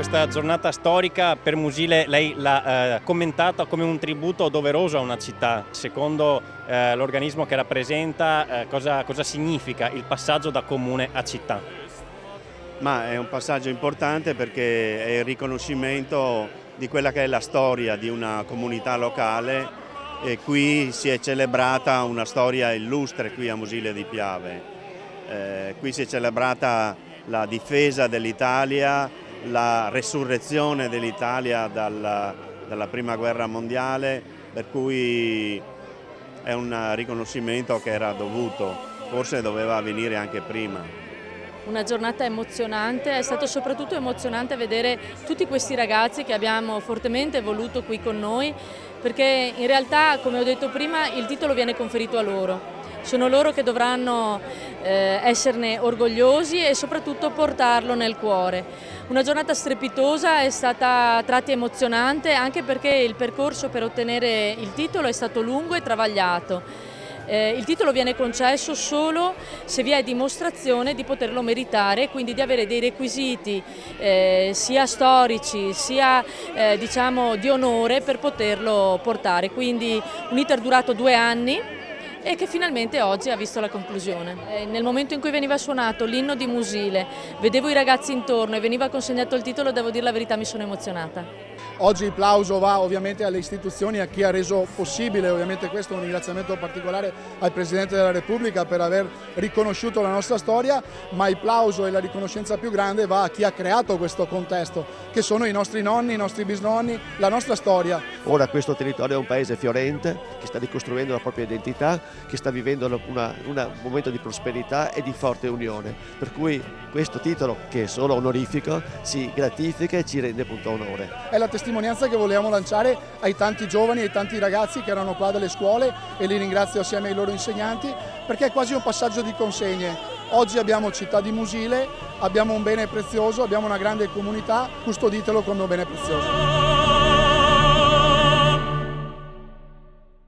questa giornata storica per Musile lei l'ha commentata come un tributo doveroso a una città. Secondo l'organismo che rappresenta, cosa significa il passaggio da comune a città? Ma è un passaggio importante perché è il riconoscimento di quella che è la storia di una comunità locale e qui si è celebrata una storia illustre qui a Musile di Piave. Qui si è celebrata la difesa dell'Italia, la resurrezione dell'Italia dalla Prima Guerra Mondiale, per cui è un riconoscimento che era dovuto, forse doveva avvenire anche prima. Una giornata emozionante, è stato soprattutto emozionante vedere tutti questi ragazzi che abbiamo fortemente voluto qui con noi, perché in realtà, come ho detto prima, il titolo viene conferito a loro. Sono loro che dovranno esserne orgogliosi e soprattutto portarlo nel cuore. Una giornata strepitosa, è stata a tratti emozionante anche perché il percorso per ottenere il titolo è stato lungo e travagliato. Il titolo viene concesso solo se vi è dimostrazione di poterlo meritare, quindi di avere dei requisiti sia storici sia diciamo di onore per poterlo portare. Quindi un iter durato 2 anni e che finalmente oggi ha visto la conclusione. Nel momento in cui veniva suonato l'inno di Musile, vedevo i ragazzi intorno e veniva consegnato il titolo, devo dire la verità, mi sono emozionata. Oggi il plauso va ovviamente alle istituzioni, a chi ha reso possibile, ovviamente questo è un ringraziamento particolare al Presidente della Repubblica per aver riconosciuto la nostra storia, ma il plauso e la riconoscenza più grande va a chi ha creato questo contesto, che sono i nostri nonni, i nostri bisnonni, la nostra storia. Ora questo territorio è un paese fiorente, che sta ricostruendo la propria identità, che sta vivendo un momento di prosperità e di forte unione, per cui questo titolo, che è solo onorifico, si gratifica e ci rende appunto onore. È la testimonianza che volevamo lanciare ai tanti giovani, ai tanti ragazzi che erano qua dalle scuole, e li ringrazio assieme ai loro insegnanti, perché è quasi un passaggio di consegne. Oggi abbiamo città di Musile, abbiamo un bene prezioso, abbiamo una grande comunità, custoditelo come un bene prezioso.